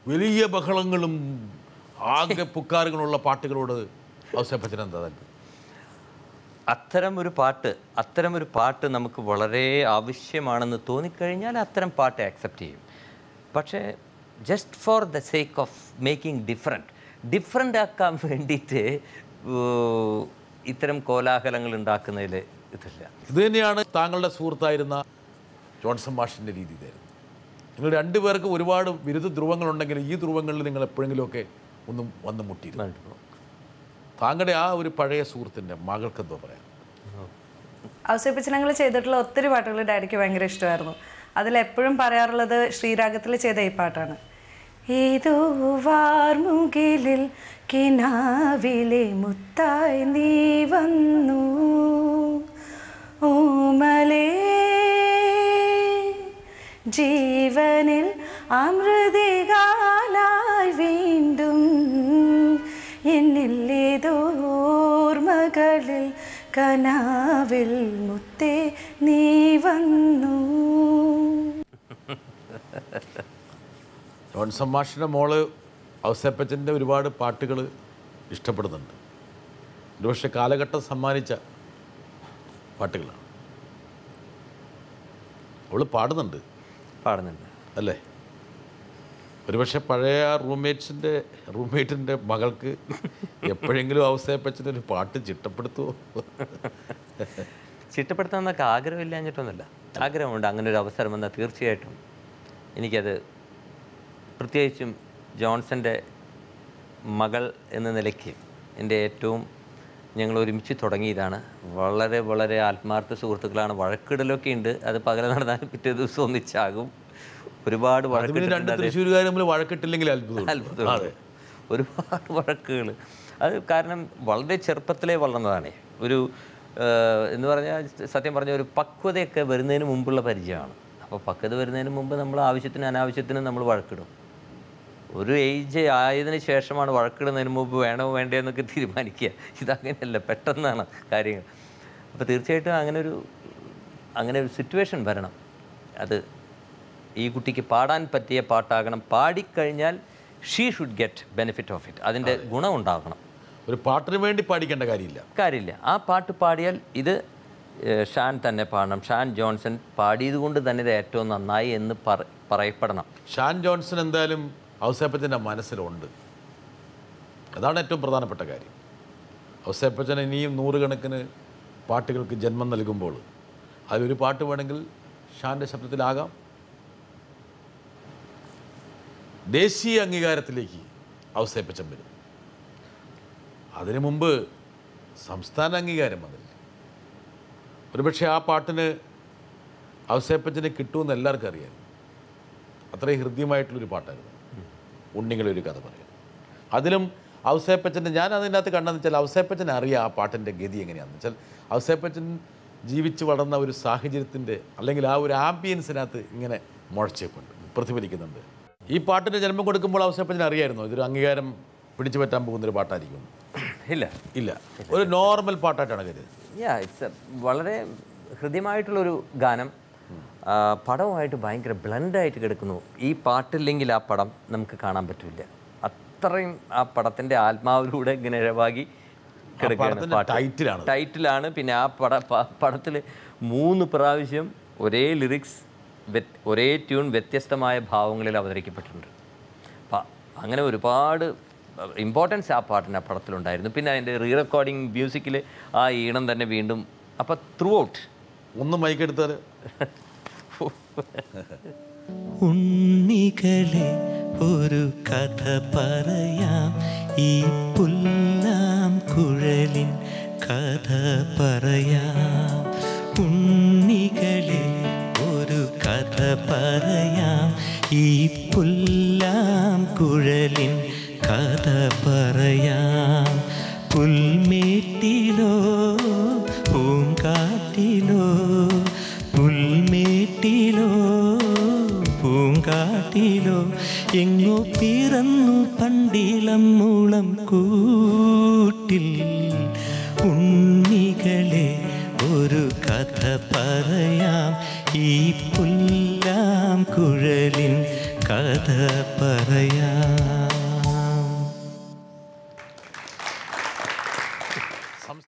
വലിയ ബഹളങ്ങളും ആകെ പുക്കാറുകളുള്ള പാട്ടുകളോട് ഔസേപ്പച്ചൻ എന്താ താല്പര്യം? അത്തരമൊരു പാട്ട് നമുക്ക് വളരെ ആവശ്യമാണെന്ന് തോന്നിക്കഴിഞ്ഞാൽ അത്തരം പാട്ട് ആക്സെപ്റ്റ് ചെയ്യും. പക്ഷേ just for the sake of making different ആക്കാൻ വേണ്ടിയിട്ട് ഇത്തരം കോലാഹലങ്ങൾ ഉണ്ടാക്കുന്നതിൽ ഇതില്ല. ഇത് തന്നെയാണ് താങ്കളുടെ സുഹൃത്തായിരുന്ന ജോൺസൺ മാഷിൻ്റെ രീതി ഇതായിരുന്നു. നിങ്ങൾ രണ്ടുപേർക്ക് ഒരുപാട് വിരുദ്ധ ധ്രുവങ്ങളുണ്ടെങ്കിൽ ഈ ധ്രുവങ്ങളിൽ നിങ്ങൾ എപ്പോഴെങ്കിലുമൊക്കെ ഒന്നും വന്ന് മുട്ടിയിരുന്നു. താങ്കളുടെ ആ ഒരു പഴയ സുഹൃത്തിൻ്റെ മകൾക്ക് എന്തോ പറയാം? ഔസേപ്പച്ചനങ്ങൾ ചെയ്തിട്ടുള്ള ഒത്തിരി പാട്ടുകൾ ഡാഡിക്ക് ഭയങ്കര ഇഷ്ടമായിരുന്നു. അതിലെപ്പോഴും പറയാറുള്ളത് ശ്രീരാഗത്തിൽ ചെയ്ത ഈ പാട്ടാണ്. ഏതോ വാർമുകിലിൽ കിനാവിലെ മുത്തായി നീ വന്നു ഓമലേ ജീവനിൽ അമൃതികാലായി വീണ്ടും എന്നിൽ ഏതോ ഓർമ്മകളിൽ കനാവിൽ മുത്തേ നീ വന്നു. ജോൺസൺ മാഷിൻ്റെ മോള് ഔസേപ്പച്ചൻ്റെ ഒരുപാട് പാട്ടുകൾ ഇഷ്ടപ്പെടുന്നുണ്ട്. ഒരുപക്ഷെ കാലഘട്ടം സമ്മാനിച്ച പാട്ടുകളാണ്. അവൾ പാടുന്നുണ്ട് അല്ലേ? ഒരുപക്ഷെ പഴയ റൂംമേറ്റിൻ്റെ മകൾക്ക് എപ്പോഴെങ്കിലും ഔസേപ്പച്ചൻ്റെ ഒരു പാട്ട് ചിട്ടപ്പെടുത്തുമോ? ചിട്ടപ്പെടുത്താമെന്നൊക്കെ ആഗ്രഹമില്ലാഞ്ഞിട്ടൊന്നുമില്ല. ആഗ്രഹമുണ്ട്. അങ്ങനെ ഒരു അവസരം വന്നാൽ തീർച്ചയായിട്ടും എനിക്കത്, പ്രത്യേകിച്ചും ജോൺസൻ്റെ മകൾ എന്ന നിലയ്ക്ക് എൻ്റെ ഏറ്റവും ഞങ്ങൾ ഒരുമിച്ച് തുടങ്ങിയതാണ്. വളരെ വളരെ ആത്മാർത്ഥ സുഹൃത്തുക്കളാണ്. വഴക്കിടലൊക്കെ ഉണ്ട്. അത് പകൽ നടന്നാൽ പിറ്റേ ദിവസം ഒന്നിച്ചാകും. ഒരുപാട് വഴക്കിട്ടില്ലെങ്കിൽ അത്ഭുതമാണ്. ഒരുപാട് വഴക്കുകൾ. അത് കാരണം വളരെ ചെറുപ്പത്തിലേ വളർന്നതാണ്. ഒരു എന്ന് പറഞ്ഞാൽ സത്യം പറഞ്ഞ ഒരു പക്വതയൊക്കെ വരുന്നതിന് മുമ്പുള്ള പരിചയമാണ്. അപ്പോൾ പക്വത വരുന്നതിന് മുമ്പ് നമ്മൾ ആവശ്യത്തിന് അനാവശ്യത്തിന് നമ്മൾ വഴക്കിടും. ഒരു ഏജ് ആയതിനു ശേഷമാണ് വഴക്കിടുന്നതിന് മുമ്പ് വേണോ വേണ്ടേ എന്നൊക്കെ തീരുമാനിക്കുക. ഇതങ്ങനെയല്ല, പെട്ടെന്നാണ് കാര്യങ്ങൾ. അപ്പോൾ തീർച്ചയായിട്ടും അങ്ങനെ ഒരു സിറ്റുവേഷൻ വരണം. അത് ഈ കുട്ടിക്ക് പാടാൻ പറ്റിയ പാട്ടാകണം. പാടിക്കഴിഞ്ഞാൽ she should get benefit of it. അതിൻ്റെ ഗുണം ഉണ്ടാകണം. ഒരു പാട്ടിന് വേണ്ടി പാടിക്കേണ്ട കാര്യമില്ല. ആ പാട്ട് പാടിയാൽ ഇത് ഷാൻ തന്നെ പാടണം. ഷാൻ ജോൺസൺ പാടിയതുകൊണ്ട് തന്നെ ഇത് ഏറ്റവും നന്നായി എന്ന് പറയപ്പെടണം. ഷാൻ ജോൺസൺ എന്തായാലും ഔസേപ്പച്ചൻ്റെ മനസ്സിലുണ്ട്. അതാണ് ഏറ്റവും പ്രധാനപ്പെട്ട കാര്യം. ഔസേപ്പച്ചൻ ഇനിയും നൂറുകണക്കിന് പാട്ടുകൾക്ക് ജന്മം നൽകുമ്പോൾ അതിലൊരു പാട്ട് വേണമെങ്കിൽ ഷാൻ്റെ ശബ്ദത്തിലാകാം. ദേശീയ അംഗീകാരത്തിലേക്ക് ഔസേപ്പച്ചൻ വരും. അതിനു മുമ്പ് സംസ്ഥാന അംഗീകാരം വന്നില്ല. ഒരുപക്ഷെ ആ പാട്ടിന് ഔസേപ്പച്ചന് കിട്ടുമെന്ന് എല്ലാവർക്കും അറിയാം. അത്രയും ഹൃദ്യമായിട്ടുള്ളൊരു പാട്ടായിരുന്നു ഉണ്ണികളൊരു കഥ പറയാം. അതിലും ഔസേപ്പച്ചൻ്റെ ഞാൻ അതിനകത്ത് കണ്ടെന്ന് വെച്ചാൽ ഔസേപ്പച്ചൻ അറിയാം ആ പാട്ടിൻ്റെ ഗതി എങ്ങനെയാണെന്ന് വെച്ചാൽ ഔസേപ്പച്ചൻ ജീവിച്ച് വളർന്ന ഒരു സാഹചര്യത്തിൻ്റെ അല്ലെങ്കിൽ ആ ഒരു ആംബിയൻസിനകത്ത് ഇങ്ങനെ മുഴച്ചേപ്പുണ്ട്, പ്രതിഫലിക്കുന്നുണ്ട്. ഈ പാട്ടിന് ജന്മം കൊടുക്കുമ്പോൾ ഔസേപ്പച്ചൻ അറിയായിരുന്നു ഇതൊരു അംഗീകാരം പിടിച്ചു പറ്റാൻ പോകുന്നൊരു പാട്ടായിരിക്കും? ഇല്ല, ഒരു നോർമൽ പാട്ടായിട്ടാണ് കരുതുന്നത്. വളരെ ഹൃദ്യമായിട്ടുള്ളൊരു ഗാനം. പടവുമായിട്ട് ഭയങ്കര ബ്ലൻഡായിട്ട് കിടക്കുന്നു. ഈ പാട്ടില്ലെങ്കിൽ ആ പടം നമുക്ക് കാണാൻ പറ്റില്ല. അത്രയും ആ പടത്തിൻ്റെ ആത്മാവിലൂടെ ഇങ്ങനെ ഇഴവാകി കിടക്കുകയാണ്. ടൈറ്റിലാണ്. പിന്നെ ആ പടത്തിൽ 3 പ്രാവശ്യം ഒരേ ലിറിക്സ് ഒരേ ട്യൂൺ വ്യത്യസ്തമായ ഭാവങ്ങളിൽ അവതരിക്കപ്പെട്ടിട്ടുണ്ട്. അപ്പം അങ്ങനെ ഒരുപാട് ഇമ്പോർട്ടൻസ് ആ പാട്ടിൻ്റെ ആ പടത്തിലുണ്ടായിരുന്നു. പിന്നെ അതിൻ്റെ റീ റെക്കോർഡിങ് മ്യൂസിക്കിൽ ആ ഈണം തന്നെ വീണ്ടും. അപ്പം ത്രൂ ഔട്ട് ഒന്ന് മൈക്കെടുത്താൽ ഉണ്ണികളെ ഒരു കഥ പറയാം, ഈ പുല്ലാം കുഴലിൻ കഥ പറയാം. ഉണ്ണികളെ ഒരു കഥ പറയാം, ഈ പുല്ലാം കുഴലിൻ കഥ പറയാം. പുൽമേട്ടിലോ പൂങ്കാറ്റിലോ, പുൽമേട്ടിലോ പൂങ്കാട്ടിലോ, എങ്ങോ പിറന്നു പണ്ടിളം മുളം കൂട്ടിൽ. ഉണ്ണികളെ ഒരു കഥ പറയാം, ഈ പുല്ലാം കുഴലിൻ കഥ പറയാം.